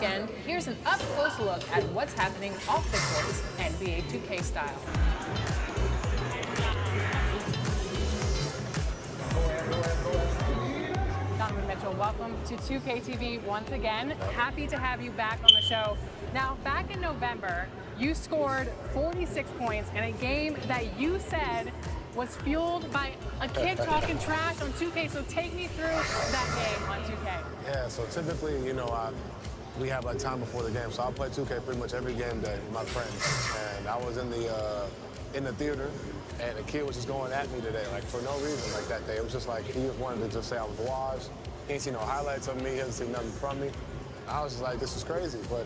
weekend, here's an up-close look at what's happening off the courts, NBA 2K style. Donovan Mitchell, welcome to 2K TV once again. Happy to have you back on the show. Now, back in November, you scored 46 points in a game that you said was fueled by a kid talking trash on 2K. So take me through that game on 2K. Yeah, so typically, you know, we have like time before the game, so I play 2K pretty much every game day with my friends. And I was in the theater, and a kid was just going at me today, like for no reason, like that day. It was just like he just wanted to just say I was washed. He ain't seen no highlights of me. He hasn't seen nothing from me. I was just like, this is crazy, but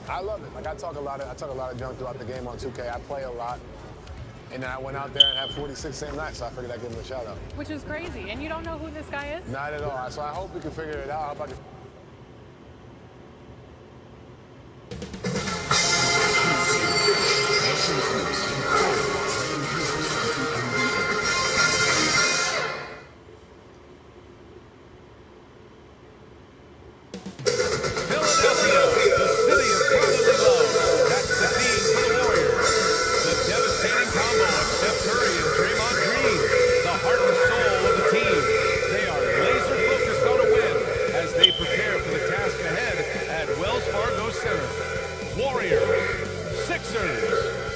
I love it. Like I talk a lot of junk throughout the game on 2K. I play a lot. And then I went out there and had 46 same night, so I figured I'd give him a shout out. Which is crazy. And you don't know who this guy is? Not at all. So I hope we can figure it out. How about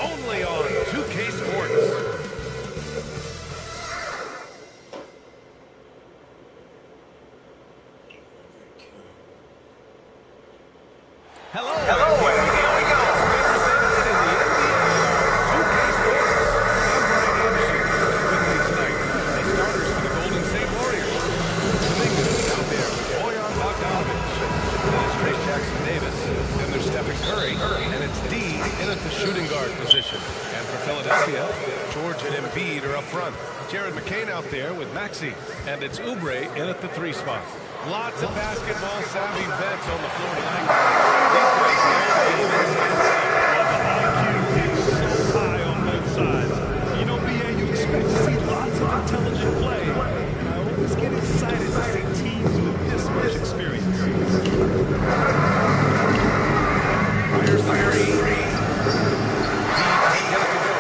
only on 2K Sports. Hello, here we go. It's Thursday night in the NBA. 2K Sports. I'm Brian Anderson. With me tonight, the starters for the Golden State Warriors. Dominguez out there with Bojan Bogdanovic. There's Trace Jackson Davis. Then there's Stephen Curry. And it's D in at the shooting guard position. And for Philadelphia, George and Embiid are up front. Jared McCain out there with Maxey. And it's Oubre in at the 3 spot. Lots of basketball savvy vets on the floor tonight. These guys know the game inside out. The IQ is so high on both sides. You know, BA, you expect to see lots of intelligent play. And I always get excited to see teams with this much experience. Here's the three. Get it to go.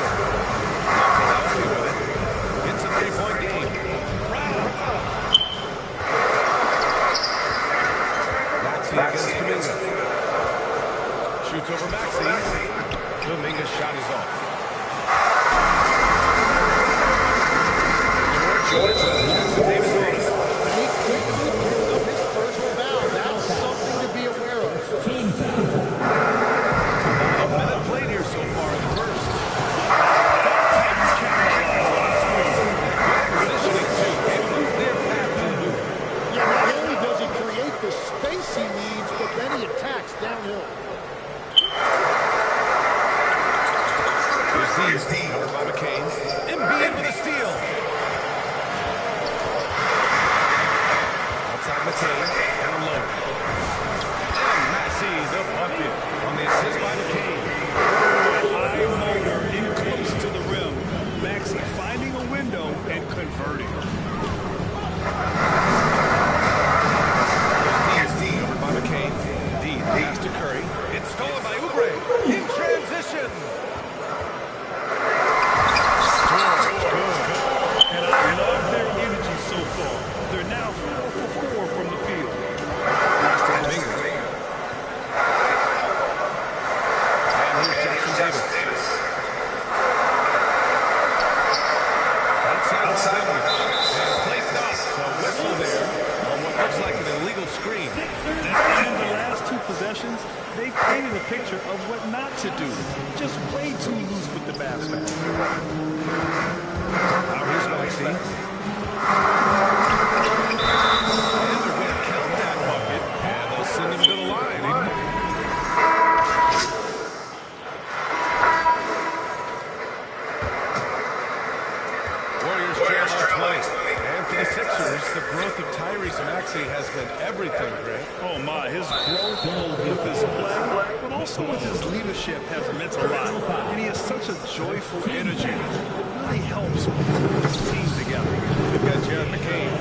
Philadelphia with it. It's a 3-point game. Maxey against Dominguez. Shoots over Maxey. Dominguez shot is off. George. Jackson Davis on it. He quickly picked up his first foul. That's something to be aware of. Team foul. A minute played here so far in the first. Positioning too. Gave them a clear path to the hoop. Yeah, not only does he create the space he needs, but then he attacks downhill. Here's D. Covered by McCain. Embiid with a steal. Outside McCain. Down low. And Maxey the bucket on the assist by McCain. High motor in close to the rim. Maxey finding a window and converting. Here's D. Covered by McCain. D. Pass to Curry. It's stolen by Oubre. In transition. And I love their energy so far. They're now 4 for 4 from the field. Pass to Dominguez. And here's Jackson Davis. Outside the sandwich. And placed off. So whistle there on what looks like an illegal screen. And in the last 2 possessions, they've painted a picture of what not to do. Just way too loose with the basket. Now here's Maxey. And they're going to count that bucket. And they'll send him to the line. Warriors trail by 20. And for the Sixers, the growth of Tyrese Maxey has been everything, Greg. Oh my, his growth with his play, but also with his leadership has meant a lot. And he has such a joyful energy. It really helps put this team together. We've got Jared McCain.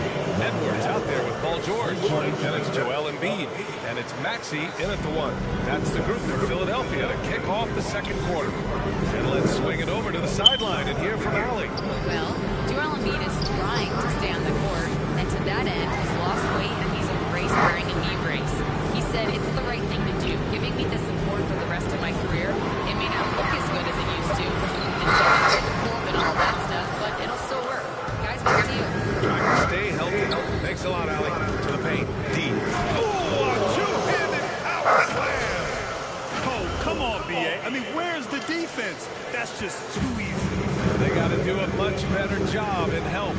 Edwards out there with Paul George. And it's Joel Embiid. And it's Maxey in at the 1. That's the group for Philadelphia to kick off the second quarter. And let's swing it over to the sideline and hear from Allie. Well, Joel Embiid is trying to stay on the court, and to that end, he's lost weight and he's embraced wearing a knee brace. He said it's the right thing to do, giving me the support for the rest of my career. It may not look as good as it used to, and the pull-up and all that stuff, but it'll still work. Guys, back to you. Trying to stay healthy. Thanks a lot, Allie. To the paint. D. Oh, a two-handed power slam. Oh, come on, B.A. I mean, where's the defense? That's just too easy. They got to do a much better job in help.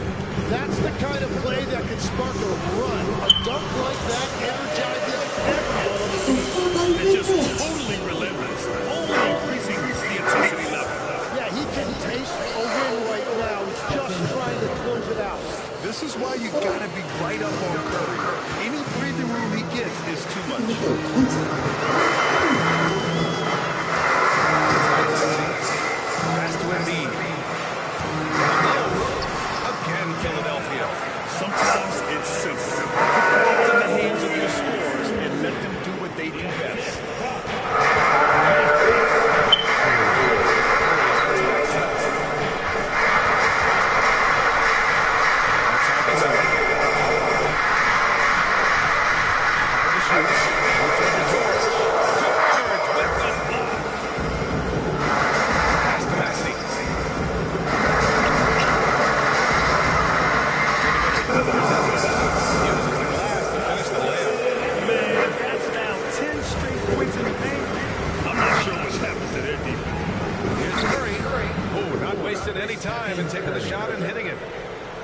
That's the kind of play that can spark a run. A dunk like that energizes everyone on the team. It's just totally relentless, only increasing the intensity level. Yeah, he can taste a win right now. He's just trying to close it out. This is why you gotta be right up on Curry. Any breathing room he gets is too much. Pass to Embiid. Again, Philadelphia. Sometimes it's simple. Put the ball in the hands of your scorers and let them do what they do best.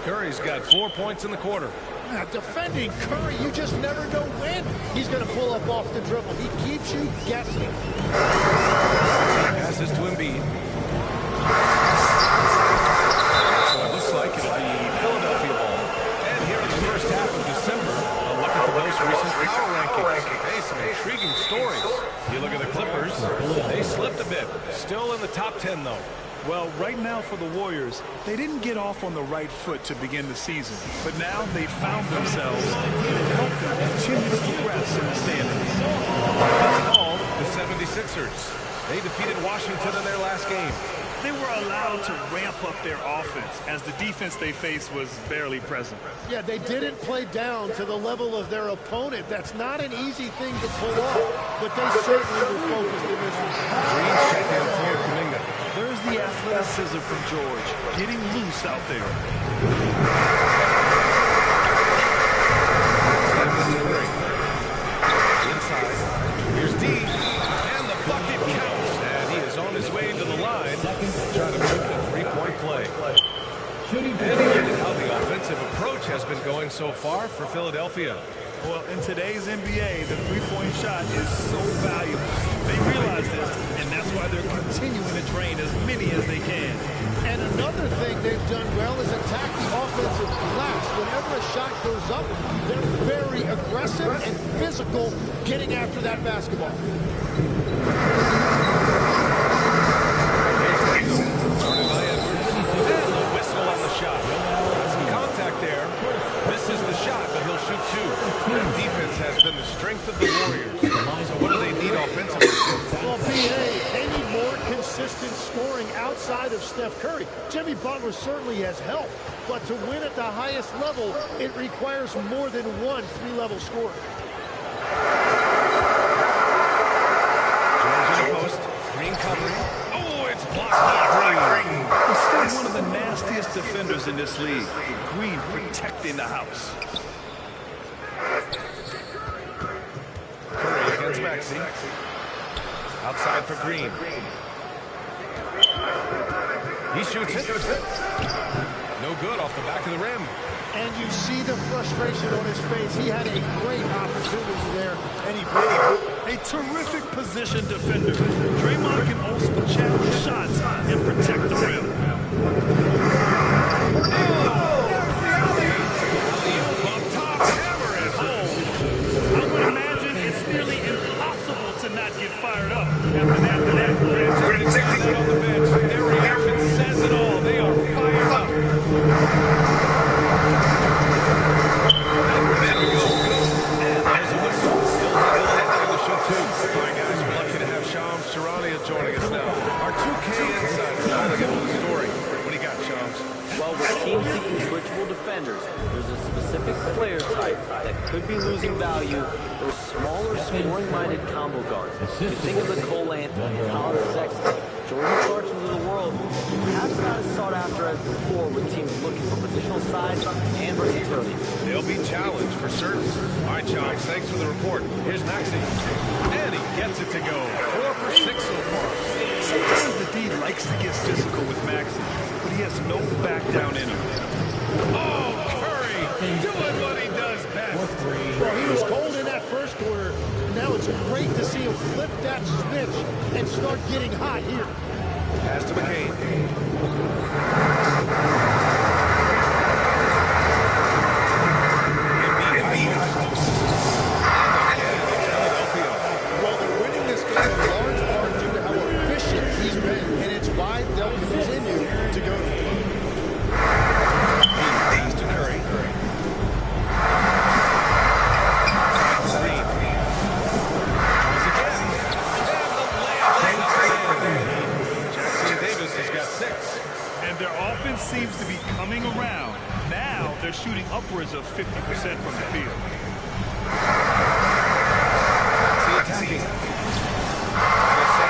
Curry's got 4 points in the quarter. Defending Curry, you just never know when he's going to pull up off the dribble. He keeps you guessing. Passes to Embiid. So it looks like it'll be Philadelphia ball. And here in the first half of December, a look at the most recent power rankings. Hey, some intriguing stories. You look at the Clippers, they slipped a bit. Still in the top 10, though. Well, right now for the Warriors, they didn't get off on the right foot to begin the season. But now they found themselves and it helped them continue to progress in the standings. Called the 76ers. They defeated Washington in their last game. They were allowed to ramp up their offense as the defense they faced was barely present. Yeah, they didn't play down to the level of their opponent. That's not an easy thing to pull off, but they certainly were focused in this one. Green check in for Kuminga. There's the athleticism from George, getting loose out there. Inside. Here's D. And the bucket counts. And he is on his way to the line. Trying to make a three-point play. And look at how the offensive approach has been going so far for Philadelphia. Well, in today's NBA, the three-point shot is so valuable. They realize this, and that's why they're continuing to drain as many as they can. And another thing they've done well is attack the offensive glass. Whenever a shot goes up, they're very aggressive and physical getting after that basketball. Started by Edwards. And the whistle on the shot. Some contact there. Misses the shot, but he'll shoot two. That defense has been the strength of the Warriors. So what do they need offensively? Well, they need more consistent scoring outside of Steph Curry. Jimmy Butler certainly has helped, but to win at the highest level, it requires more than one three-level scorer. George in the post. Green covering. Oh, it's blocked by Green. He's still one of the nastiest defenders in this league. Green protecting the house. Curry against Maxey. Outside for Green. He shoots it. No good off the back of the rim. And you see the frustration on his face. He had a great opportunity there, and he blew. A terrific position defender. Draymond can also challenge shots and protect the rim. I would imagine it's nearly impossible to not get fired up after that. On the bench. Their reaction says it all. They are fired up. Insider joining us now. Our 2K Insider calling into the story. What do you got, Shams? Well, with teams seeking switchable defenders, there's a specific player type that could be losing value. Those smaller, scoring-minded combo guards. You think of the Cole Anthony, Colin Sexton, Jordan Clarksons of the world, perhaps not as sought after as before with teams looking for positional size and versatility. They'll be challenged for certain. All right, Shams, thanks for the report. Here's Maxey. And he gets it to go. 4 for 6 so far. Sometimes the D likes to get physical with Maxey, but he has no back down in him. Oh, Curry doing what he does best. Well, he was cold in that first quarter. Now it's great to see him flip that switch and start getting hot here. Pass to McCain. Well, they're winning this game in large part due to how efficient he's been, and it's why they'll continue to go to him. Pass to Curry. Green. Tries again. And the layup is up. Jackson Davis has got 6. And their offense seems to be coming around. Now they're shooting upwards of 50% from the field. Attacking.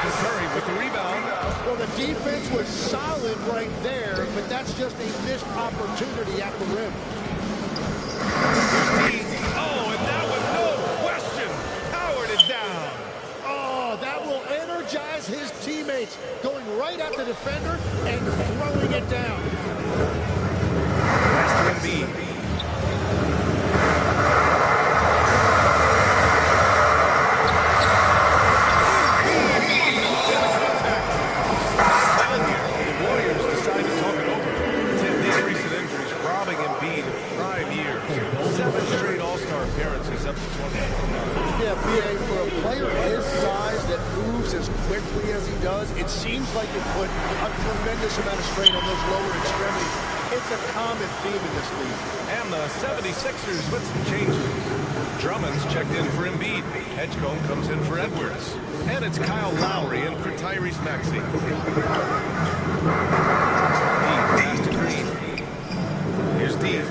Curry with the rebound. Well, the defense was solid right there, but that's just a missed opportunity at the rim. Oh, and that was no question. Powered it down. Oh, that will energize his teammates, going right at the defender and throwing it down. Pass to Embiid. Up to 20. Yeah, BA, for a player his size that moves as quickly as he does, it seems like it put a tremendous amount of strain on those lower extremities. It's a common theme in this league. And the 76ers with some changes. Drummond's checked in for Embiid. Edgecombe comes in for Edwards. And it's Kyle Lowry in for Tyrese Maxey. Pass to Green. Here's D.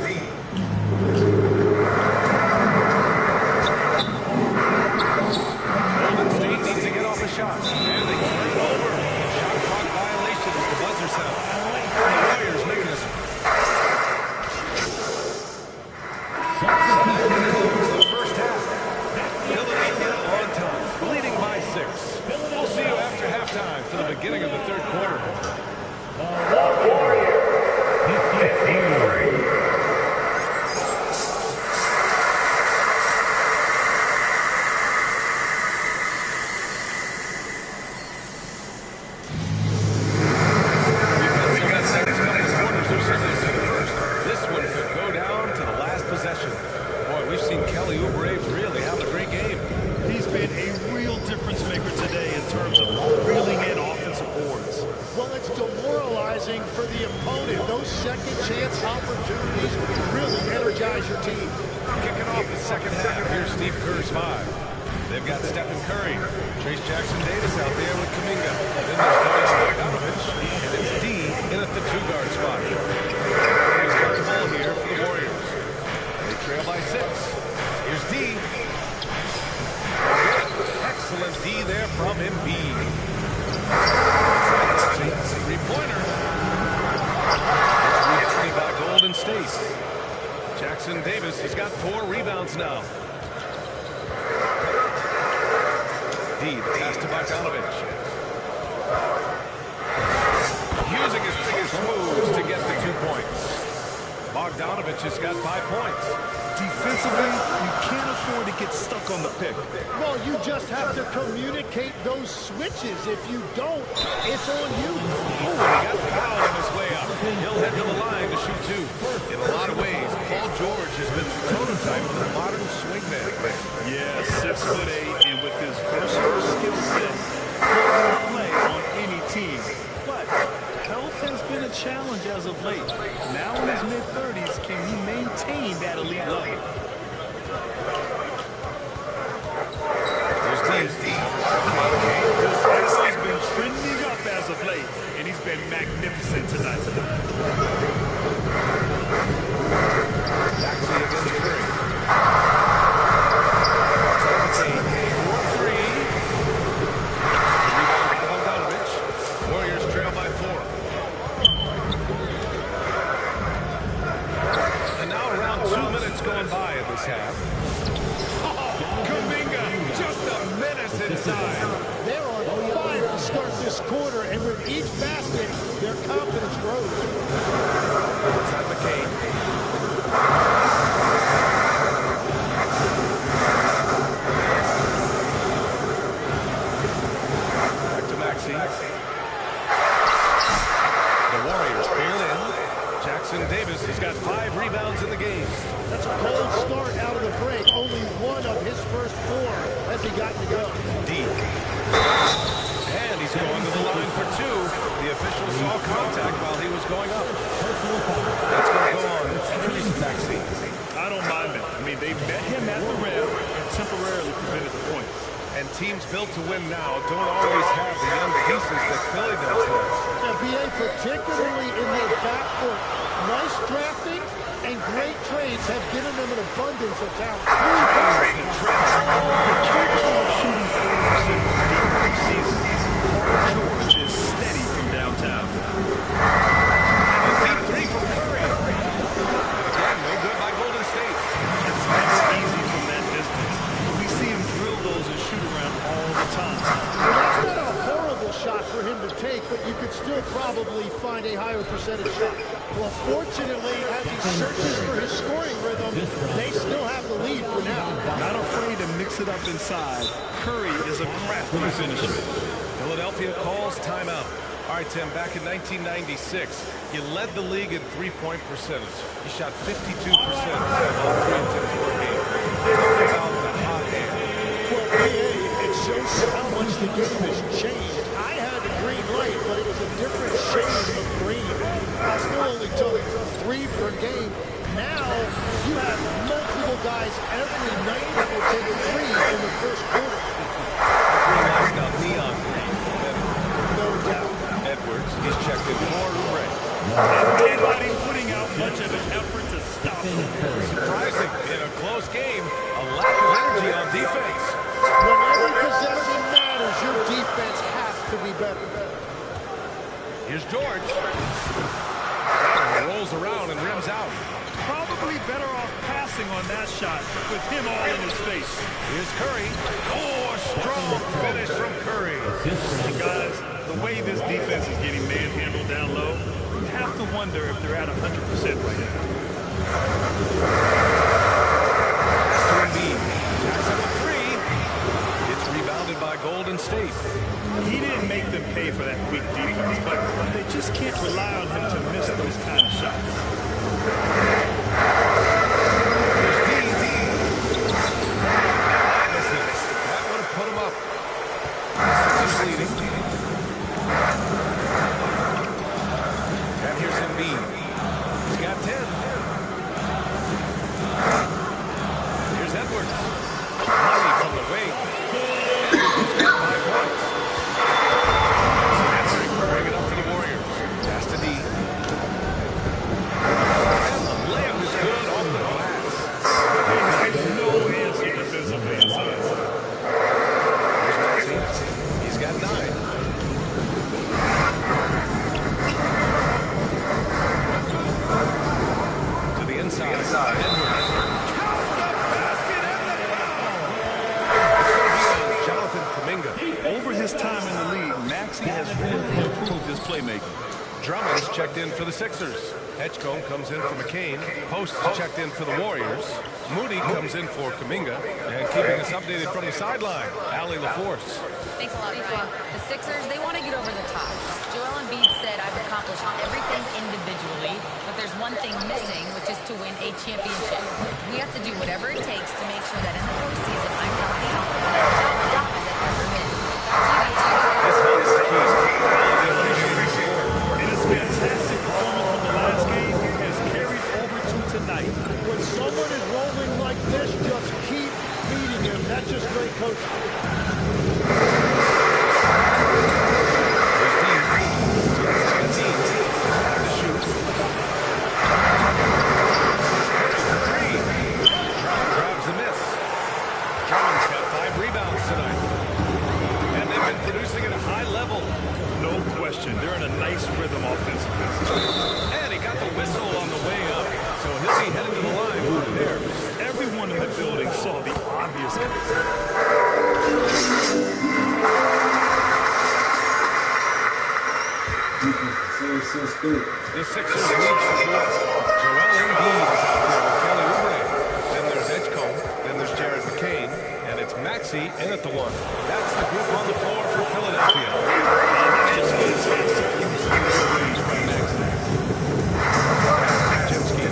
Shot. And they turn it over. Shot clock violation as the buzzer sounds. The Warriors making us. The first half. Philadelphia on top, leading by 6. We'll see you after halftime for the beginning of the third quarter. For the opponent, those second chance opportunities really energize your team. Kicking off the second half, here's Steve Kerr's 5. They've got Stephen Curry, Trace Jackson Davis out there with Kuminga. Then there's Bogdanovich, and it's D in at the 2-guard spot. Curry's got the ball here for the Warriors. They trail by 6. Here's D. Excellent D there from Embiid. 3-pointer. By Golden State. Jackson Davis has got 4 rebounds now. D, the pass to Bogdanovich. Using his biggest moves to get the 2 points. Bogdanovich has got 5 points. Defensively, you can't afford to get stuck on the pick. Well, you just have to communicate those switches. If you don't, it's on you. Oh, he got fouled on his way up. He'll head to the line to shoot 2. In a lot of ways, Paul George has been the prototype of the modern swingman. Yeah, 6'8", and with his versatile skill set, he can play on any team. But health has been a challenge as of late. Now in his mid-30s, can he maintain that elite level? There's D. This has been quarter, and with each basket, their confidence grows. Inside McCain. Back to Maxey. The Warriors pull in. Jackson Davis has got 5 rebounds in the game. That's a cold start out of the break. Only one of his first 4 has he gotten to go. D. And he's going to the line for 2. The official saw contact while he was going up. That's going to go on. It's Maxey. I don't mind it. I mean, they met him at the rim and temporarily prevented the points. And teams built to win now don't always have the young pieces that Philly does have. Now, BA, particularly in their backcourt, nice drafting and great trades have given them an abundance of talent. Shooting 40% from deep season. George is steady from downtown. And a deep 3 from Curry. Again, no good by Golden State. It's never easy from that distance. We see him drill those and shoot around all the time. Well, that's not a horrible shot for him to take, but you could still probably find a higher percentage shot. Well, fortunately, as he searches for his scoring rhythm, they still have the lead for now. Not afraid to mix it up inside. Curry is a crafty finisher. Philadelphia calls timeout. All right, Tim, back in 1996, you led the league in three-point percentage. You shot 52% of all 3 attempts per game. Talk about the hot hand. Well, BA, it shows you how much the game has changed. I had the green light, but it was a different shade of green. I still only took 3 per game. Now, you have multiple guys every night that will take 3 in the first quarter. Green light's now neon green. No doubt. Edwards, he's checked in for Ray. Nobody putting out much of an effort to stop him. Surprising, in a close game, a lack of energy on defense. When every possession matters, your defense has to be better. Here's George. Rolls around and rims out. Probably better off passing on that shot with him all in his face. Here's Curry. Oh, a strong finish from Curry. And guys, the way this defense is getting manhandled down low, you have to wonder if they're at 100% right now. To Embiid. Jacks up a 3. It's rebounded by Golden State. He didn't make them pay for that weak defense, but they just can't rely on him to miss those kind of shots. There's D. That would have put him up. Sixers leading. And here's Embiid. He's got 10. Here's Edwards. Money from the wing. He's got 5 points. Spencer bring it up for the Warriors. Pass to D. And the layup is good off the glass. There's no answer defensively inside. Here's Maxey. He's got 9. To the inside. Edwards. Jonathan Kuminga. Over his time in the league, Maxey has really improved his playmaking. Drummond's checked in for the Sixers. Edgecombe comes in for McCain. Post checked in for the Warriors. Moody comes in for Kuminga. And keeping us updated from the sideline, Allie LaForce. Thanks a lot, Brian. The Sixers, they want to get over the top. Joel Embiid said, I've accomplished everything individually, but there's one thing missing, which is to win a championship. We have to do whatever it takes to make sure that in the postseason, I'm healthy and as top as I've ever been. This one is key. And his fantastic performance from the last game has carried over to tonight. When someone is rolling like this, just keep feeding him. That's just great coaching. There's Dean. He's got 17. Just have to shoot. Curry for 3. Drummond grabs the miss. Drummond's got 5 rebounds tonight. The Sixers lead by 4. Joel Embiid is out there with Kelly Oubre. Then there's Edgecombe. Then there's Jared McCain. And it's Maxey in at the 1. That's the group on the floor for Philadelphia. Just fantastic use of this range right next. Jimski.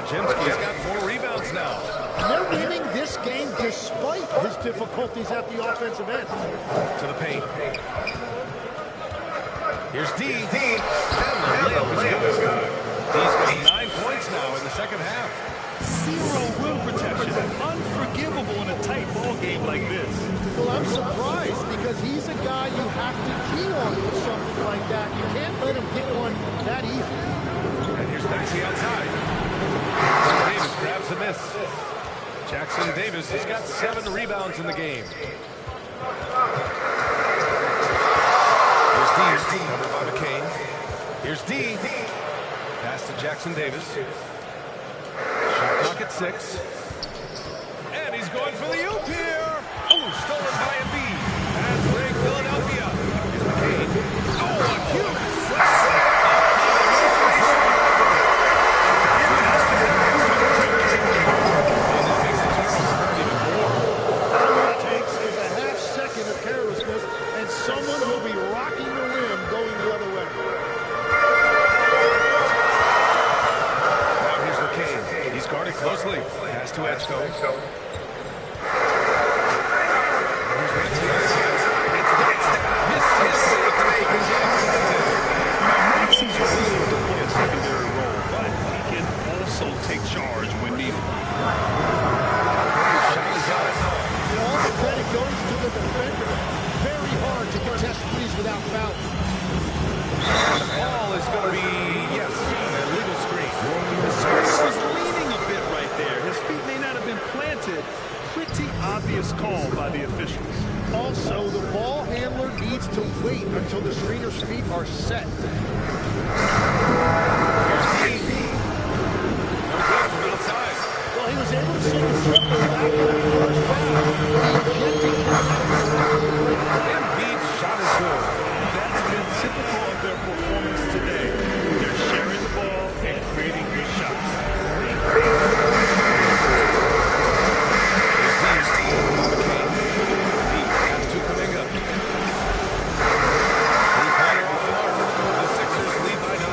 Jimski's got 4 rebounds now. And they're winning this game despite his difficulties at the offensive end. To the paint. Here's D. And the layup is good. D's got 9 points now in the second half. Zero rim protection. Unforgivable in a tight ball game like this. Well, I'm surprised because he's a guy you have to key on for something like that. You can't let him get one that easy. And here's Maxey outside. Davis grabs the miss. Jackson Davis has got 7 rebounds in the game. Here's D. Covered by McCain. Here's D. Pass to Jackson Davis. Shot clock at 6. And he's going for the oop here. Oh, stolen by Embiid. Fast break, Philadelphia. Here's McCain. Oh, a huge set. Someone will be rocking the rim going the other way. Now here's McCain. He's guarded closely. Pass to Edgecombe. Maxey's willing to play a secondary role, but he can also take charge when needed. All the credit goes to the defender. Very hard to contest threes without fouling. The ball is going to be, yes, an illegal screen. The Sixers was leaning a bit right there. His feet may not have been planted. Pretty obvious call by the officials. Also, the ball handler needs to wait until the screener's feet are set. Here's D. No good from outside. Well, he was able to sink a triple back in the first round. Embiid's shot is good. That's been typical of their performance today. They're sharing the ball and creating good shots. The Sixers lead by 9.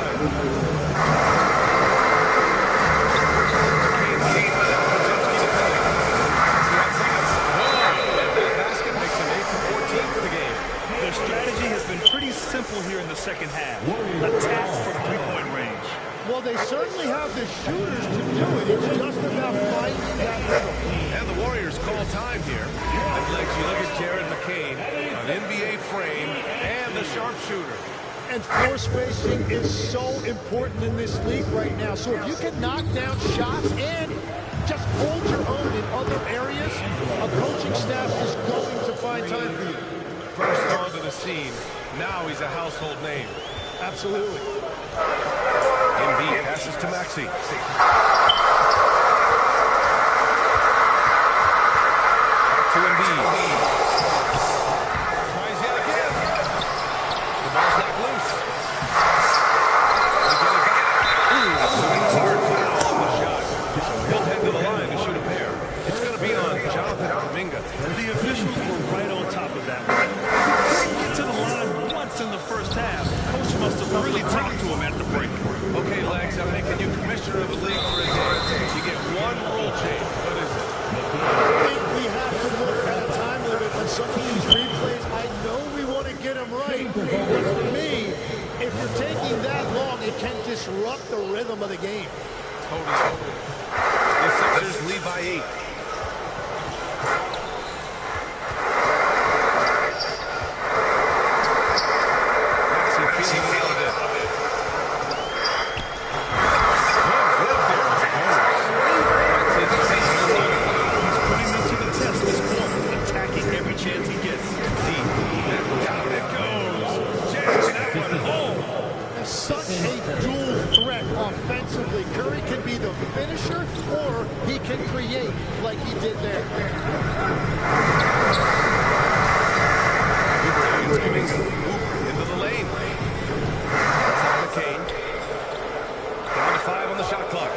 For the game. Their strategy has been pretty simple here in the second half. Attack from three-point range. Well, they certainly have the shooters to do it. It's just about finding that rhythm. And the Warriors call time here. And Lex, you look at Jared McCain, an NBA frame, and the sharpshooter. And floor spacing is so important in this league right now. So if you can knock down shots and just hold your own in other areas, a coaching staff is going to find time for you. First onto the scene. Now he's a household name. Absolutely. Embiid passes to Maxey. Back to Embiid. Tries yet again. The ball's not loose. They get it back. Ooh, so he's hard foul on the shot. So he'll head to the line to shoot a pair. It's going to be on Jonathan Kuminga. The officials were right on top of that one. He couldn't get to the line once in the first half. Coach must have really talked to him at the break. Okay, Legs, I'm making you commissioner of the league for a day. You get one rule change. What is it? I think we have to look at a time limit on some of these replays. I know we want to get them right, but for me, if you're taking that long, it can disrupt the rhythm of the game. Totally. The Sixers lead by 8. Maxey feeling out of it. He's putting them to the test this quarter, attacking every chance he gets. Deep. And down it goes. Jams that one home. And defensively. Curry can be the finisher, or he can create like he did there. Into the lane. That's out McCain. Down to 5 on the shot clock.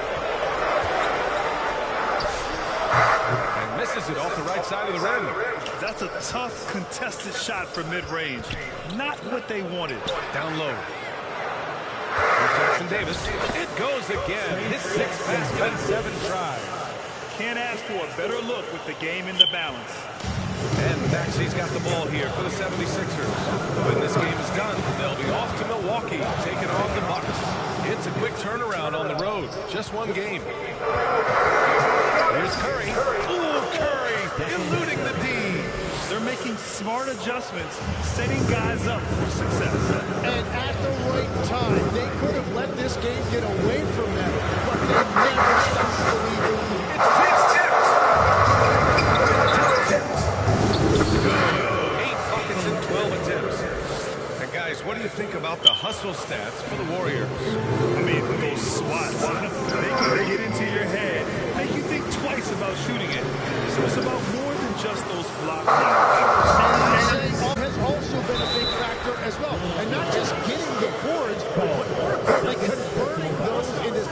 And misses it off the right side of the rim. That's a tough, contested shot from mid-range. Not what they wanted. Down low. Here's Jackson Davis. It goes again. His 6th basket in 7 tries. Can't ask for a better look with the game in the balance. And Maxey's got the ball here for the 76ers. When this game is done, they'll be off to Milwaukee, taking on the Bucks. It's a quick turnaround on the road. Just one game. Here's Curry. Ooh, Curry eluding the D. They're making smart adjustments, setting guys up for success. And at the right time, they could have let this game get away from them, but they never stopped believing. It's tipped. 8 buckets in 12 attempts. And guys, what do you think about the hustle stats for the Warriors? I mean, those swats, they can get into your head, make you think twice about shooting it. So it's about more than just those block runs. And has also been a big factor as well. And not just getting the boards, but more importantly, converting those into...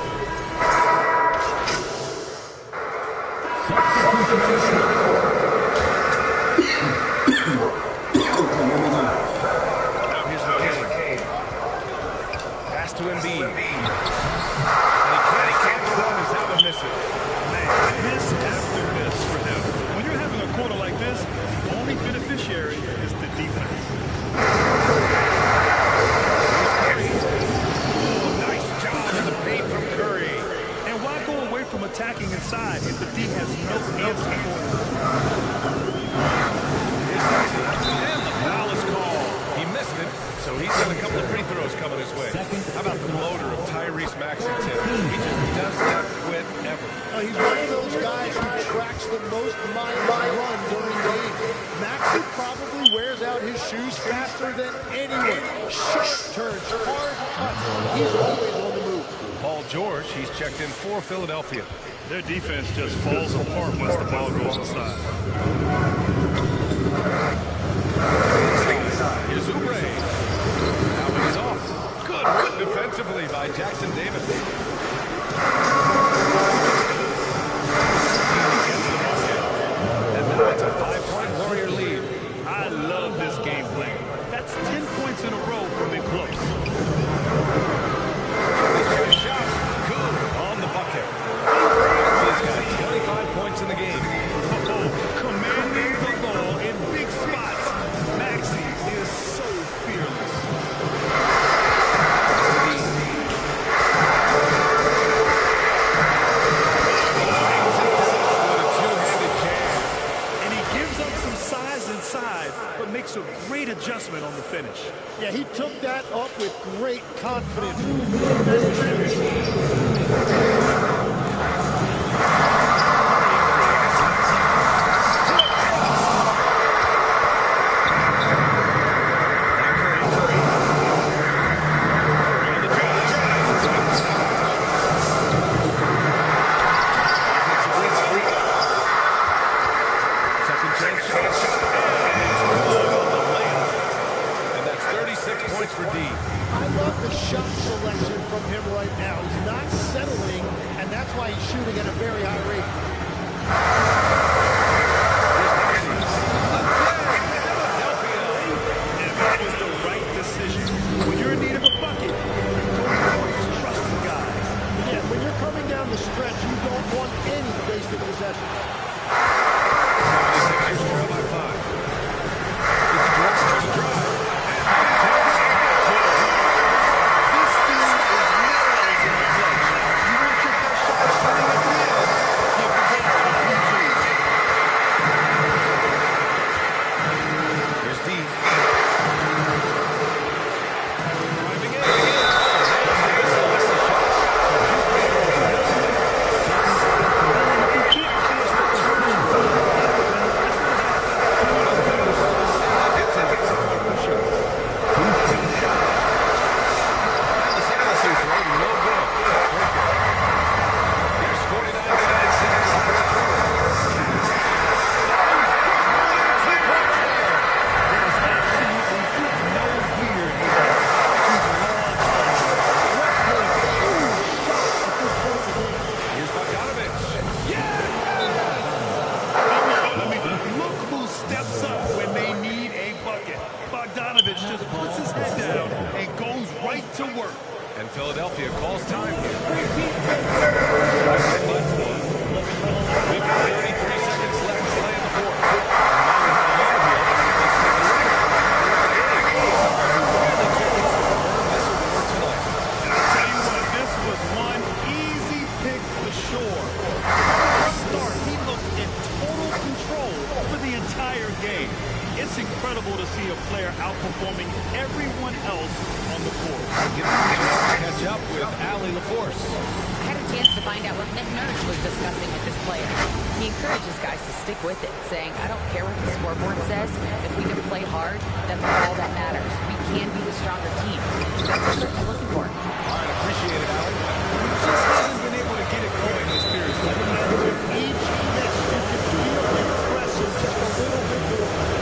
Now here's McCain. Pass to Embiid. And he can't run as how to miss it. Man, miss after miss for him. When you're having a quarter like this, the only beneficiary is the defense. Oh, nice job in the paint from Curry. And why go away from attacking inside if the D has no answer for it? And the foul is called. He missed it, so he's got a couple of free throws coming his way. How about the motor of Tyrese Maxey? He just does not quit ever. He's one of those guys who tracks the most mile run during games. Maxey probably wears out his shoes faster than anyone. Sharp turns, hard touch. He's always on the move. Paul George, he's checked in for Philadelphia. Their defense just falls apart once the ball goes inside. Here's Oubre. Now he's off. Good work defensively by Jackson Davis. And now it's a 5-point Warrior lead. I love this game plan. That's 10 points in a row from in close. Good shot. Good on the bucket. He's got 25 points in the game. Commanding the ball in big spots. Maxey is so fearless. And he gives up some size inside, but makes a great adjustment on the finish. Yeah, he took that up with great confidence. And that's 36 points for D. I love the shot selection from him right now. He's not settling, and that's why Bogdanovich just puts his head down and goes right to work. And Philadelphia calls time here. We've got 33 seconds left to play in the fourth. And now we have a man here. Let's take a look. This award tonight. And I'll tell you what, this was one easy pick for sure. From the start, he looked in total control for the entire game. It's incredible to see a player outperforming everyone else on the court. Give us a chance to catch up with Allie LaForce. I had a chance to find out what Nick Nurse was discussing with this player. He encourages guys to stick with it, saying, I don't care what the scoreboard says. If we can play hard, that's all that matters. We can be the stronger team. That's what Nurse is looking for. All right, appreciate it, Allie. He just hasn't been able to get it going this period. Each miss, you can feel him pressing just a little bit more.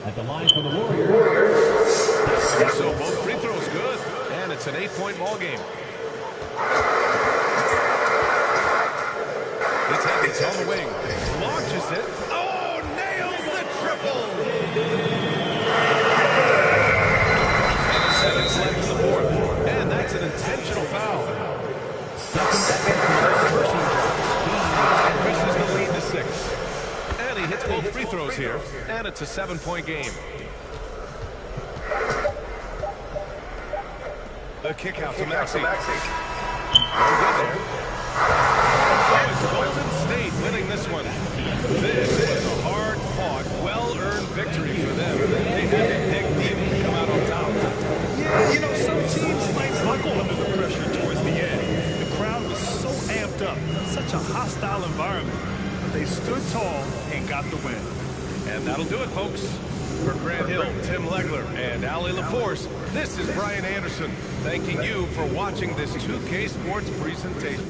At the line for the Warriors. So both free throws good, and it's an 8-point ball game. It's on the wing. Launches it. Oh, nails the triple. 7 seconds left in the fourth, and that's an intentional foul. 7 seconds. First one drops. Increases the lead to 6. And he hits both free throws here, and it's a 7-point game. The kick out to Maxey. No good there. So it's Golden State winning this one. This was a hard-fought, well-earned victory for them. They had to dig deep to come out on top. Yeah, you know, some teams might buckle under the pressure towards the end. The crowd was so amped up, such a hostile environment. But they stood tall and got the win. And that'll do it, folks. For Grant Hill, Tim Legler, and Allie LaForce, this is Brian Anderson, thanking you for watching this 2K Sports presentation.